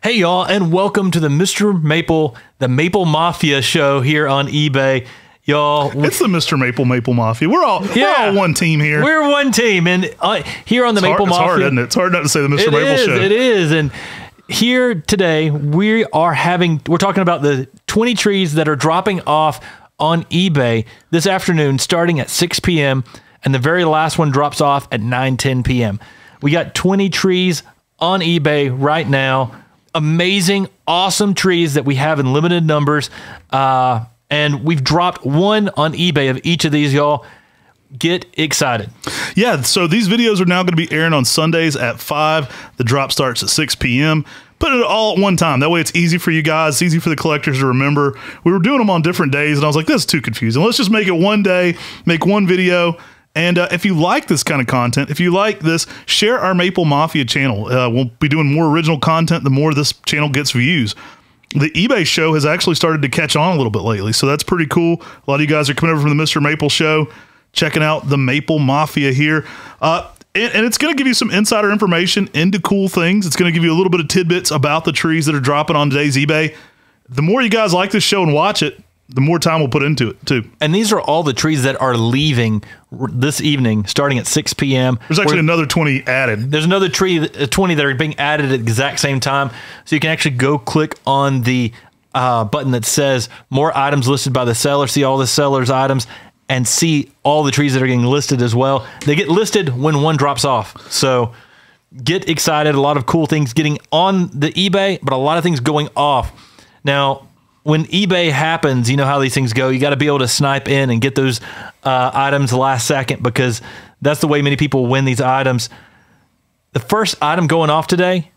Hey y'all, and welcome to the MrMaple, the Maple Mafia show here on eBay. Y'all, it's the MrMaple Maple Mafia. We're all one team here. We're one team, and here on the Maple Mafia, it's hard, isn't it? It's hard not to say the MrMaple show. It is, and here today we're talking about the 20 trees that are dropping off on eBay this afternoon, starting at 6 p.m. and the very last one drops off at 9:10 p.m. We got 20 trees on eBay right now. Amazing, awesome trees that we have in limited numbers. And we've dropped one on eBay of each of these, y'all. Get excited. Yeah, so these videos are now going to be airing on Sundays at 5. The drop starts at 6 p.m. Put it all at one time. That way it's easy for you guys. It's easy for the collectors to remember. We were doing them on different days, and I was like, this is too confusing. Let's just make it one day, make one video. And if you like this kind of content, if you like this, share our Maple Mafia channel. We'll be doing more original content the more this channel gets views. The eBay show has actually started to catch on a little bit lately, so that's pretty cool. A lot of you guys are coming over from the MrMaple show, checking out the Maple Mafia here. And it's going to give you some insider information into cool things. It's going to give you a little bit of tidbits about the trees that are dropping on today's eBay. The more you guys like this show and watch it, the more time we'll put into it, too. And these are all the trees that are leaving this evening, starting at 6 p.m. There's actually another 20 added. There's another 20 that are being added at the exact same time. So you can actually go click on the button that says more items listed by the seller, see all the seller's items, and see all the trees that are getting listed as well. They get listed when one drops off. So get excited. A lot of cool things getting on the eBay, but a lot of things going off. Now, when eBay happens, you know how these things go. You got to be able to snipe in and get those items last second, because that's the way many people win these items. The first item going off today,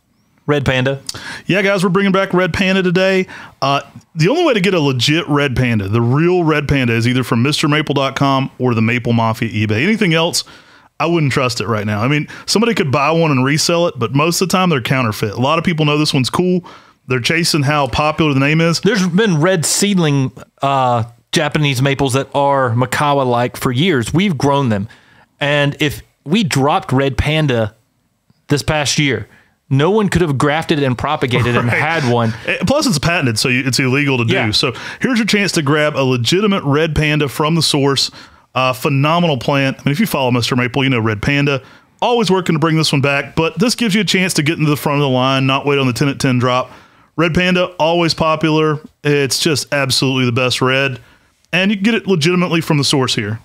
Red Panda. Yeah, guys, we're bringing back Red Panda today. The only way to get a legit Red Panda, the real Red Panda, is either from MrMaple.com or the Maple Mafia eBay. Anything else, I wouldn't trust it right now. I mean, somebody could buy one and resell it, but most of the time they're counterfeit. A lot of people know this one's cool. They're chasing how popular the name is. There's been red seedling Japanese maples that are Makawa-like for years. We've grown them. And if we dropped Red Panda this past year, no one could have grafted and propagated and had one. Plus, it's patented, so it's illegal to do. Yeah. So here's your chance to grab a legitimate Red Panda from the source. Phenomenal plant. I mean, if you follow MrMaple, you know Red Panda. Always working to bring this one back, but this gives you a chance to get into the front of the line, not wait on the 10 at 10 drop. Red Panda, always popular. It's just absolutely the best red. And you can get it legitimately from the source here.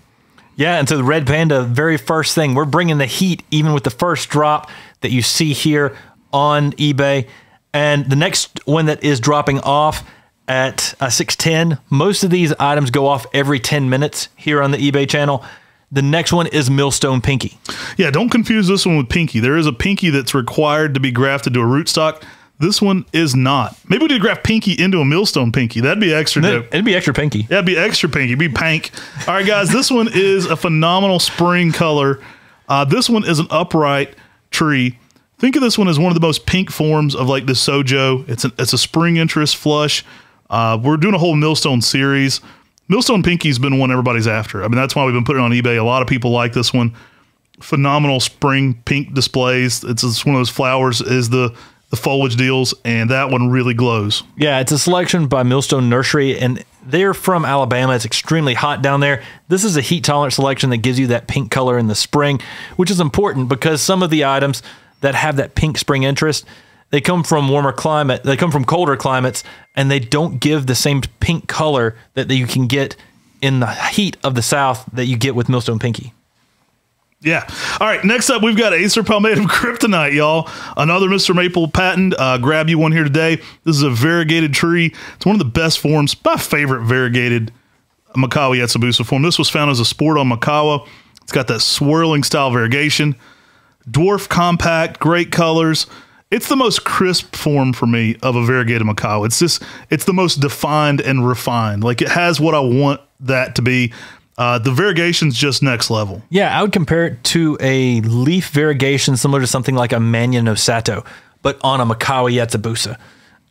Yeah, and so the Red Panda, very first thing, we're bringing the heat even with the first drop that you see here on eBay. And the next one that is dropping off at 6:10, most of these items go off every 10 minutes here on the eBay channel. The next one is Millstone Pinky. Yeah, don't confuse this one with Pinky. There is a Pinky that's required to be grafted to a rootstock. This one is not. Maybe we did graft Pinky into a Millstone Pinky. That'd be extra dope. It'd be extra pinky. That'd be extra pinky. It'd be pank. All right, guys, this one is a phenomenal spring color. This one is an upright tree. Think of this one as one of the most pink forms of like the Sojo. It's a spring interest flush. We're doing a whole Millstone series. Millstone Pinky's been one everybody's after. I mean, that's why we've been putting it on eBay. A lot of people like this one. Phenomenal spring pink displays. It's one of those flowers is the foliage deals, and that one really glows. Yeah, it's a selection by Millstone Nursery, and they're from Alabama. It's extremely hot down there. This is a heat-tolerant selection that gives you that pink color in the spring, which is important because some of the items that have that pink spring interest, they come from warmer climate, they come from colder climates, and they don't give the same pink color that you can get in the heat of the South that you get with Millstone Pinky. Yeah. All right. Next up, we've got Acer Palmatum Kryptonite, y'all. Another MrMaple patent. Grab you one here today. This is a variegated tree. It's one of the best forms. My favorite variegated Makawa Yatsubusa form. This was found as a sport on Makawa. It's got that swirling style variegation. Dwarf, compact, great colors. It's the most crisp form for me of a variegated Makawa. It's the most defined and refined. Like, it has what I want that to be. The variegation's just next level. Yeah, I would compare it to a leaf variegation similar to something like a Manya no Sato, but on a Makawa Yatsubusa.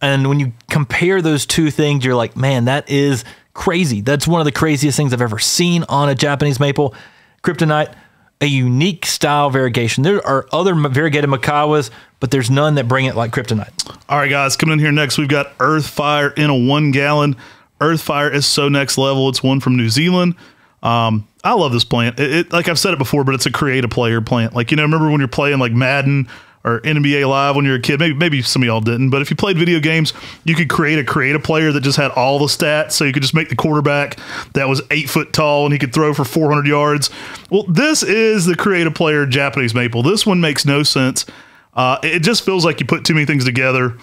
And when you compare those two things, you're like, man, that is crazy. That's one of the craziest things I've ever seen on a Japanese maple. Kryptonite, a unique style variegation. There are other variegated Makawas, but there's none that bring it like kryptonite. All right, guys, coming in here next, we've got Earthfire in a 1 gallon. Earthfire is so next level. It's one from New Zealand. I love this plant. It like I've said it before, but it's a create a player plant. Like, you know, remember when you're playing like Madden or NBA Live when you're a kid? Maybe some of y'all didn't, but if you played video games, you could create a player that just had all the stats. So you could just make the quarterback that was 8 foot tall and he could throw for 400 yards. Well, this is the create a player Japanese maple. This one makes no sense. It just feels like you put too many things together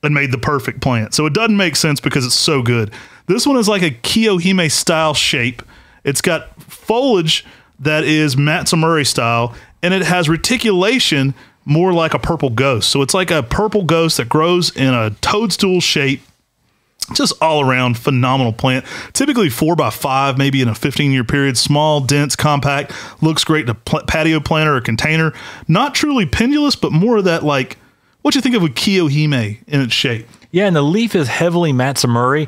and made the perfect plant. So it doesn't make sense because it's so good. This one is like a Kohime style shape. It's got foliage that is Matsumuri style, and it has reticulation more like a purple ghost. So it's like a purple ghost that grows in a toadstool shape. Just all around phenomenal plant. Typically 4x5, maybe in a 15-year period. Small, dense, compact. Looks great in a patio planter or container. Not truly pendulous, but more of that like, what you think of with Kohime in its shape. Yeah, and the leaf is heavily Matsumuri,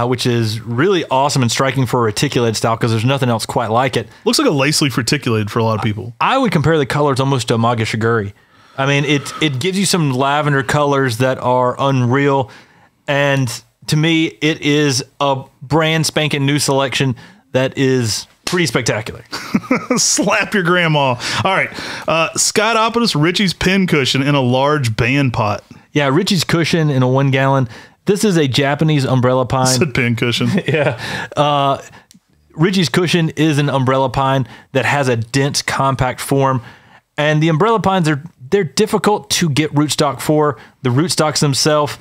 which is really awesome and striking for a reticulated style because there's nothing else quite like it. Looks like a lace leaf reticulated for a lot of people. I would compare the colors almost to a Magashiguri. I mean, it gives you some lavender colors that are unreal, and to me, it is a brand spanking new selection that is pretty spectacular. Slap your grandma. All right. Skydopolis Richie's Pin Cushion in a large band pot. Yeah, Richie's Cushion in a 1 gallon. This is a Japanese umbrella pine. It's a pin cushion. Yeah. Richie's Cushion is an umbrella pine that has a dense, compact form. And the umbrella pines, they're difficult to get rootstock for. The rootstocks themselves,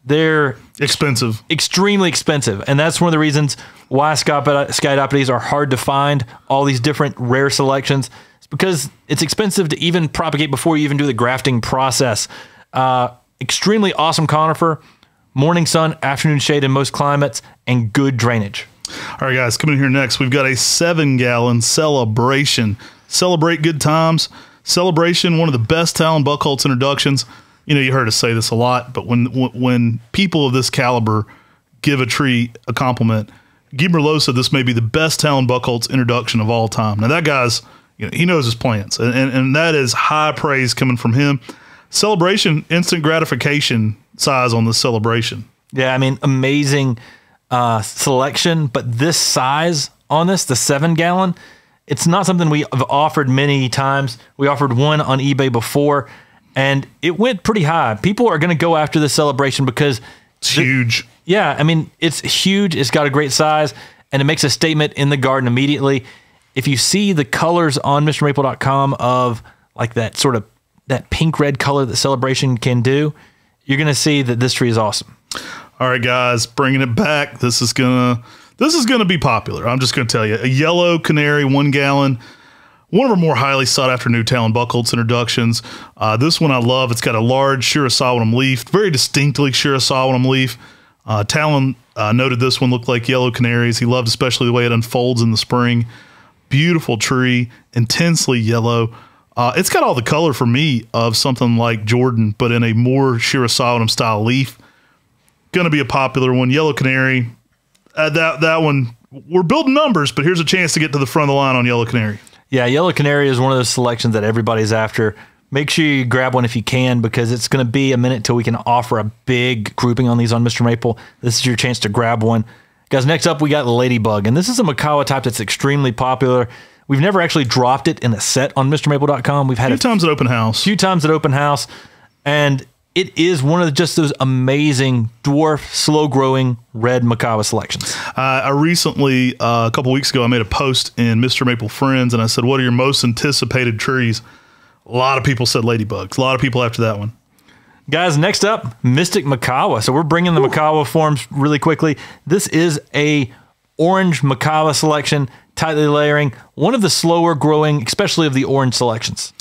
they're expensive, extremely expensive. And that's one of the reasons why Skydopodes are hard to find, all these different rare selections. It's because it's expensive to even propagate before you even do the grafting process. Extremely awesome conifer. Morning sun, afternoon shade in most climates, and good drainage. All right, guys, coming in here next, we've got a 7 gallon Celebration. Celebrate good times. Celebration, one of the best Talon Buckholz introductions. You know, you heard us say this a lot, but when people of this caliber give a tree a compliment, Guy Merlot said this may be the best Talon Buckholz introduction of all time. Now, that guy's, you know, he knows his plants, and that is high praise coming from him. Celebration, instant gratification size on this Celebration. Yeah, I mean, amazing selection, but this size on this, the 7 gallon, it's not something we have offered many times. We offered one on eBay before, and it went pretty high. People are going to go after this Celebration because it's huge. Yeah, I mean, it's huge. It's got a great size, and it makes a statement in the garden immediately. If you see the colors on MrMaple.com of like that sort of that pink-red color that Celebration can do, you're going to see that this tree is awesome. All right, guys, bringing it back. This is gonna be popular. I'm just going to tell you. A yellow Canary 1 gallon. One of our more highly sought after new Talon Buckholz introductions. This one I love. It's got a large Shirasawanum leaf, very distinctly Shirasawanum leaf. Talon noted this one looked like yellow canaries. He loved especially the way it unfolds in the spring. Beautiful tree, intensely yellow. It's got all the color for me of something like Jordan, but in a more Shirasawanum style leaf. Going to be a popular one. Yellow Canary. That one, we're building numbers, but here's a chance to get to the front of the line on Yellow Canary. Yeah, Yellow Canary is one of those selections that everybody's after. Make sure you grab one if you can, because it's going to be a minute till we can offer a big grouping on these on Mr. Maple. This is your chance to grab one. Guys, next up, we got Ladybug, and this is a Makawa type that's extremely popular. We've never actually dropped it in a set on MrMaple.com. We've had a few times at open house. Few times at open house, and it is one of just those amazing dwarf, slow-growing red Makawa selections. I recently, a couple weeks ago, I made a post in Mr. Maple Friends, and I said, what are your most anticipated trees? A lot of people said Ladybugs. A lot of people after that one. Guys, next up, Mystic Makawa. So we're bringing the Makawa forms really quickly. This is a orange Makawa selection, tightly layering, one of the slower growing, especially of the orange selections.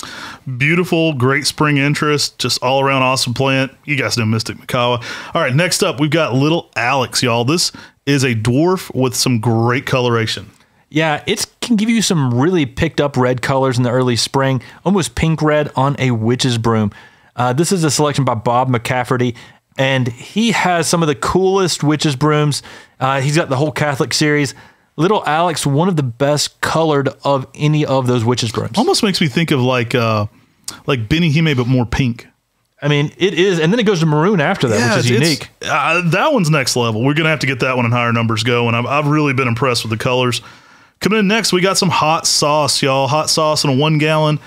Beautiful, great spring interest, just all around awesome plant. You guys know Mystic Makawa. All right, next up, we've got Little Alex, y'all. This is a dwarf with some great coloration. Yeah, it can give you some really picked up red colors in the early spring, almost pink red on a witch's broom. This is a selection by Bob McCafferty, and he has some of the coolest witch's brooms. He's got the whole Catholic series. Little Alex, one of the best colored of any of those witch's brooms. Almost makes me think of like Benihime, but more pink. I mean, it is. And then it goes to maroon after that, which is unique. That one's next level. We're going to have to get that one in higher numbers going. I've really been impressed with the colors. Coming in next, we got some hot sauce, y'all. Hot sauce in a 1 gallon.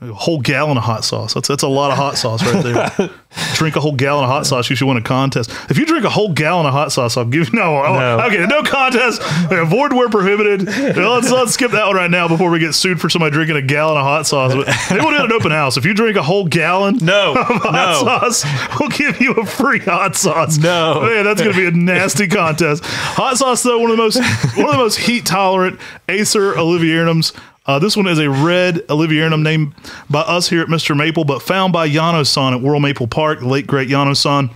A whole gallon of hot sauce. That's a lot of hot sauce right there. Drink a whole gallon of hot sauce, you should win a contest. If you drink a whole gallon of hot sauce, I'll give you okay, no contest. Avoid where prohibited. Let's skip that one right now before we get sued for somebody drinking a gallon of hot sauce. But they will do an open house. If you drink a whole gallon of hot sauce, we'll give you a free hot sauce. No, man, that's gonna be a nasty contest. Hot sauce, though, one of the most heat tolerant Acer Olivierenums. This one is a red Olivierenum named by us here at MrMaple, but found by Yano-san at World Maple Park, the late great Yano-san.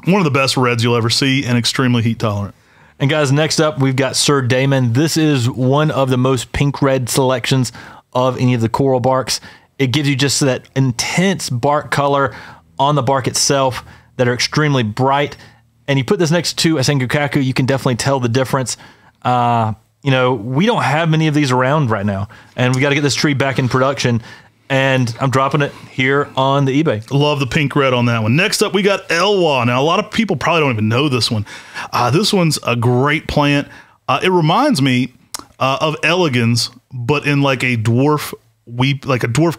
One of the best reds you'll ever see and extremely heat tolerant. And guys, next up, we've got Sir Damon. This is one of the most pink-red selections of any of the coral barks. It gives you just that intense bark color on the bark itself that are extremely bright. And you put this next to a Sengokaku, you can definitely tell the difference. You know, we don't have many of these around right now, and we got to get this tree back in production, and I'm dropping it here on the eBay. Love the pink red on that one. Next up, we got Elwha. Now, a lot of people probably don't even know this one. This one's a great plant. It reminds me of elegans, but in like a dwarf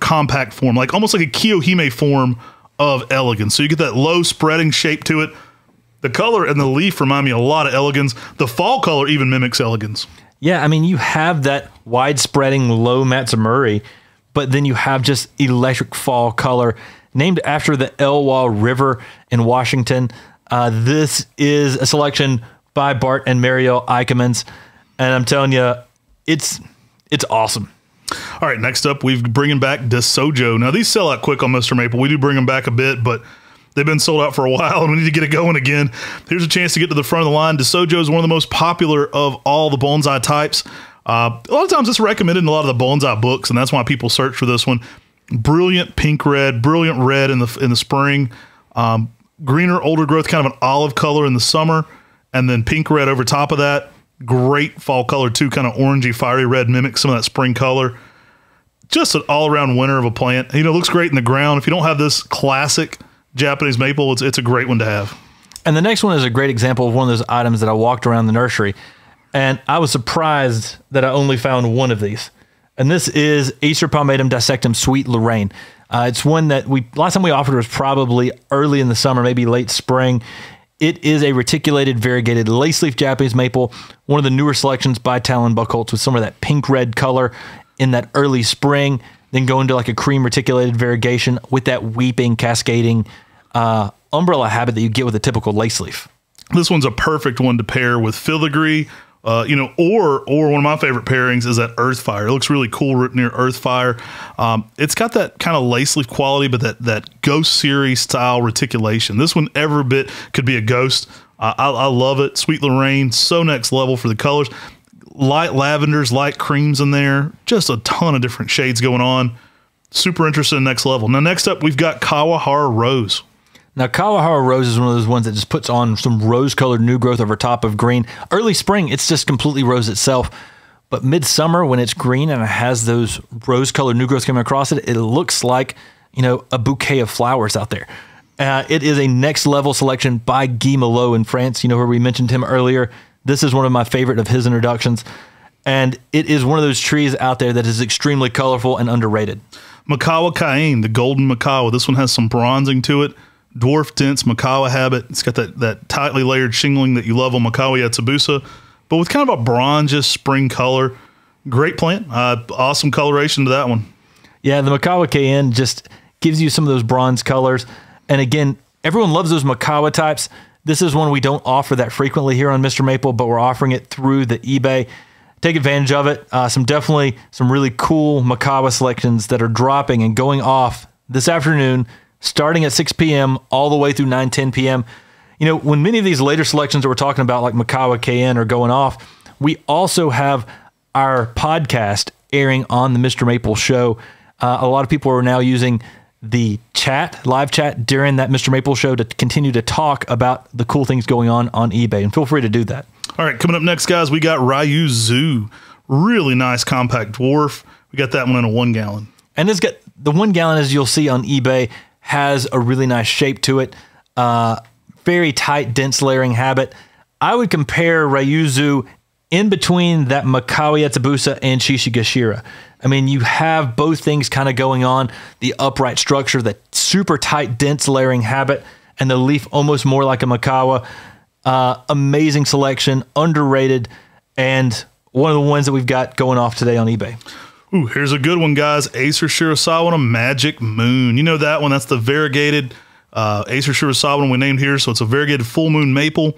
compact form, like almost like a Kohime form of elegans. So you get that low spreading shape to it. The color and the leaf remind me a lot of elegans. The fall color even mimics elegans. Yeah, I mean, you have that wide-spreading low Matsumuri, but then you have just electric fall color named after the Elwha River in Washington. This is a selection by Bart and Mariel Eikemans, and I'm telling you, it's awesome. All right, next up, we're bringing back DeSojo. Now, these sell out quick on MrMaple. We do bring them back a bit, but they've been sold out for a while, and we need to get it going again. Here's a chance to get to the front of the line. DeSojo is one of the most popular of all the bonsai types. A lot of times it's recommended in a lot of the bonsai books, and that's why people search for this one. Brilliant pink red, brilliant red in the spring. Greener, older growth, kind of an olive color in the summer, and then pink red over top of that. Great fall color too, kind of orangey, fiery red, mimics some of that spring color. Just an all-around winner of a plant. You know, it looks great in the ground. If you don't have this classic Japanese maple, it's a great one to have. And the next one is a great example of one of those items that I walked around the nursery, and I was surprised that I only found one of these. And this is Acer Palmatum dissectum Sweet Lorraine. It's one that last time we offered was probably early in the summer, maybe late spring. It is a reticulated variegated lace leaf Japanese maple, one of the newer selections by Talon Buchholz with some of that pink red color in that early spring, then go into like a cream reticulated variegation with that weeping, cascading umbrella habit that you get with a typical lace leaf. This one's a perfect one to pair with filigree, you know, or one of my favorite pairings is that Earthfire. It looks really cool near Earthfire. It's got that kind of lace leaf quality, but that Ghost series style reticulation. This one every bit could be a ghost. I love it. Sweet Lorraine, so next level for the colors. Light lavenders, light creams in there. Just a ton of different shades going on. Super interested in next level. Now, next up, we've got Kawahara Rose. Now, Kawahara Rose is one of those ones that just puts on some rose-colored new growth over top of green. Early spring, it's just completely rose itself. But midsummer, when it's green and it has those rose-colored new growth coming across it, it looks like, you know, a bouquet of flowers out there. It is a next-level selection by Guy Malot in France. You know, where we mentioned him earlier. This is one of my favorite of his introductions. And it is one of those trees out there that is extremely colorful and underrated. Makawa Cayenne, the golden Makawa. This one has some bronzing to it. Dwarf dense Makawa habit. It's got that tightly layered shingling that you love on Makawa Yatsubusa, but with kind of a bronzish spring color. Great plant. Awesome coloration to that one. Yeah, the Makawa Cayenne just gives you some of those bronze colors. And again, everyone loves those Makawa types. This is one we don't offer that frequently here on MrMaple, but we're offering it through the eBay. Take advantage of it. Definitely some really cool Makawa selections that are dropping and going off this afternoon, starting at 6 p.m. all the way through 9-10 p.m. You know, when many of these later selections that we're talking about, like Makawa Cayenne, are going off, we also have our podcast airing on the MrMaple show. A lot of people are now using the live chat during that MrMaple show to continue to talk about the cool things going on eBay, and feel free to do that. All right, coming up next, guys, we got Ryu Zoo. Really nice compact dwarf. We got that one in a 1 gallon. And it's got the 1 gallon, as you'll see on eBay, has a really nice shape to it. Very tight, dense layering habit. I would compare Ryuzu in between that Makawi Etsubusa and Shishigashira. I mean, you have both things kind of going on. The upright structure, the super tight, dense layering habit, and the leaf almost more like a Makawa. Amazing selection, underrated, and one of the ones that we've got going off today on eBay. Ooh, here's a good one, guys. Acer Shirasawa Magic Moon. You know that one? That's the variegated Acer Shirasawa we named here. So it's a variegated full moon maple.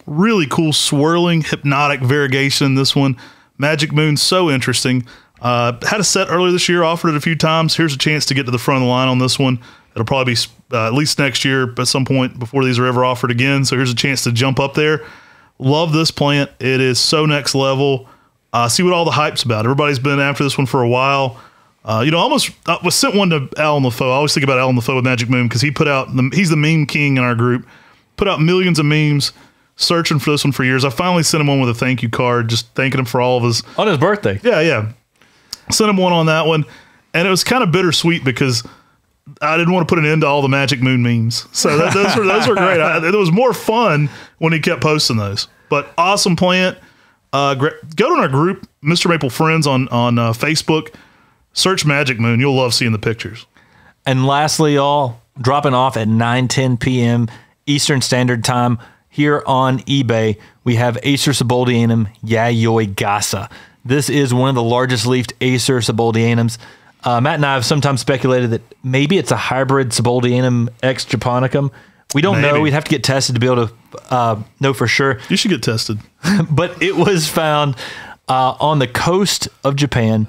Really cool swirling hypnotic variegation in this one. Magic Moon, so interesting. Had a set earlier this year, offered it a few times. Here's a chance to get to the front of the line on this one. It'll probably be at least next year, at some point before these are ever offered again. So here's a chance to jump up there. Love this plant. It is so next level. See what all the hype's about. Everybody's been after this one for a while. You know, almost I was sent one to Alan LaFoe. I always think about Alan LaFoe with Magic Moon because he put out, he's the meme king in our group, put out millions of memes, searching for this one for years. I finally sent him one with a thank you card, just thanking him for all of his. On his birthday. Yeah. Sent him one on that one. And it was kind of bittersweet because I didn't want to put an end to all the Magic Moon memes. So those were great. It was more fun when he kept posting those. But awesome plant. Go to our group, Mr. Maple Friends on Facebook. Search Magic Moon. You'll love seeing the pictures. And lastly, y'all, dropping off at 9:10 p.m. Eastern Standard Time here on eBay, we have Acer Subuldianum Yayoi Gasa. This is one of the largest leafed Acer Subuldianums. Matt and I have sometimes speculated that maybe it's a hybrid Subuldianum X Japonicum. We don't know. We'd have to get tested to be able to know for sure. You should get tested. But it was found on the coast of Japan.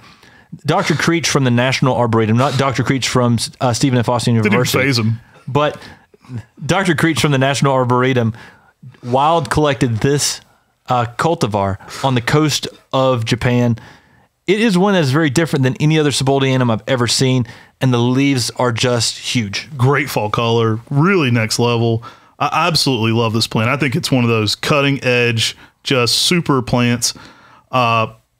Dr. Creech from the National Arboretum, not Dr. Creech from Stephen F. Austin University. Didn't even phase him. But Dr. Creech from the National Arboretum wild collected this cultivar on the coast of Japan. It is one that is very different than any other Subuldianum I've ever seen, and the leaves are just huge. Great fall color, really next level. I absolutely love this plant. I think it's one of those cutting edge, just super plants.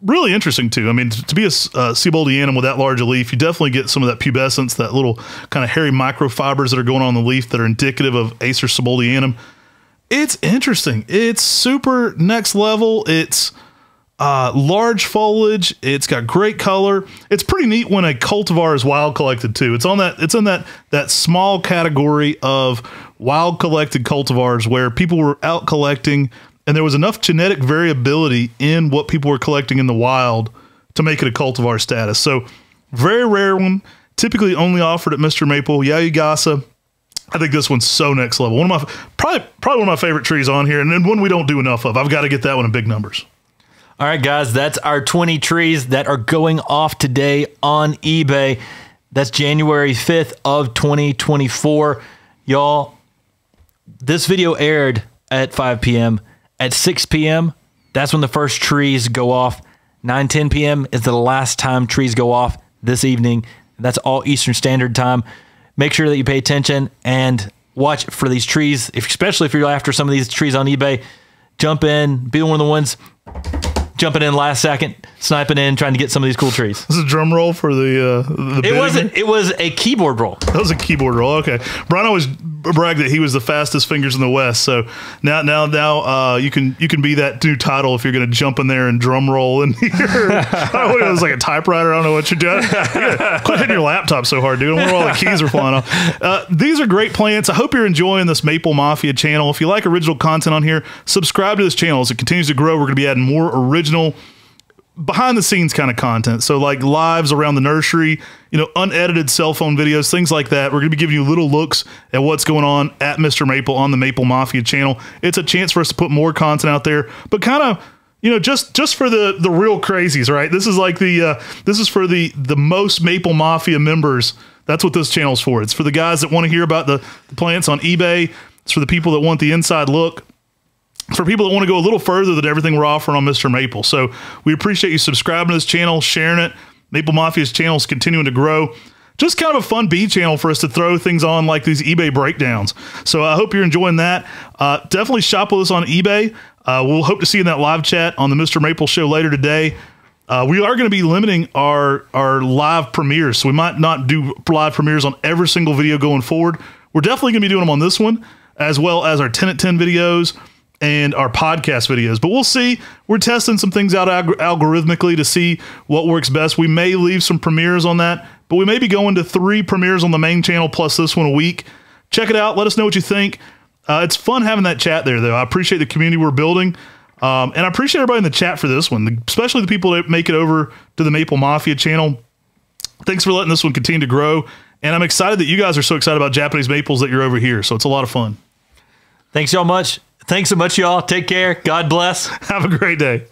Really interesting too. I mean, to be a Subuldianum with that large a leaf, you definitely get some of that pubescence, that little kind of hairy microfibers that are going on the leaf that are indicative of Acer Subuldianum. It's interesting. It's super next level. It's large foliage. It's got great color. It's pretty neat when a cultivar is wild collected too. It's on that. It's in that small category of wild collected cultivars where people were out collecting, and there was enough genetic variability in what people were collecting in the wild to make it a cultivar status. So very rare one. Typically only offered at Mr. Maple. Yayoi Gasa. I think this one's so next level. One of my probably one of my favorite trees on here, and then one we don't do enough of. I've got to get that one in big numbers. All right, guys, that's our 20 trees that are going off today on eBay. That's January 5th of 2024. Y'all, this video aired at 5 p.m. At 6 p.m., that's when the first trees go off. 9:10 p.m. is the last time trees go off this evening. That's all Eastern Standard Time. Make sure that you pay attention and watch for these trees, especially if you're after some of these trees on eBay. Jump in, be one of the ones jumping in last second, sniping in, trying to get some of these cool trees. This is a drum roll for the It wasn't. It was a keyboard roll. That was a keyboard roll. Okay, Brian always bragged that he was the fastest fingers in the West. So now you can be that new title if you're going to jump in there and drum roll in here. I don't know, it was like a typewriter. I don't know what you're doing. Quit hitting your laptop so hard, dude. I wonder where all the keys are flying off. These are great plants. I hope you're enjoying this Maple Mafia channel. If you like original content on here, subscribe to this channel as it continues to grow. We're going to be adding more original, behind the scenes kind of content. So like lives around the nursery, unedited cell phone videos, things like that. We're going to be giving you little looks at what's going on at Mr. Maple on the Maple Mafia channel. It's a chance for us to put more content out there, but kind of, just for the real crazies, right? This is like this is for the most Maple Mafia members. That's what this channel's for. It's for the guys that want to hear about the plants on eBay. It's for the people that want the inside look. For people that want to go a little further than everything we're offering on Mr. Maple. So we appreciate you subscribing to this channel, sharing it. Maple Mafia's channel is continuing to grow. Just kind of a fun B channel for us to throw things on like these eBay breakdowns. So I hope you're enjoying that. Definitely shop with us on eBay. We'll hope to see you in that live chat on the Mr. Maple show later today. We are going to be limiting our live premieres, so we might not do live premieres on every single video going forward. We're definitely going to be doing them on this one, as well as our 10 at 10 videos and our podcast videos. But we'll see. We're testing some things out algorithmically to see what works best. We may leave some premieres on that, but we may be going to 3 premieres on the main channel plus this one a week. Check it out. Let us know what you think. It's fun having that chat there, though. I appreciate the community we're building. And I appreciate everybody in the chat for this one, especially the people that make it over to the Maple Mafia channel. Thanks for letting this one continue to grow. And I'm excited that you guys are so excited about Japanese maples that you're over here. So it's a lot of fun. Thanks so much. Thanks so much, y'all. Take care. God bless. Have a great day.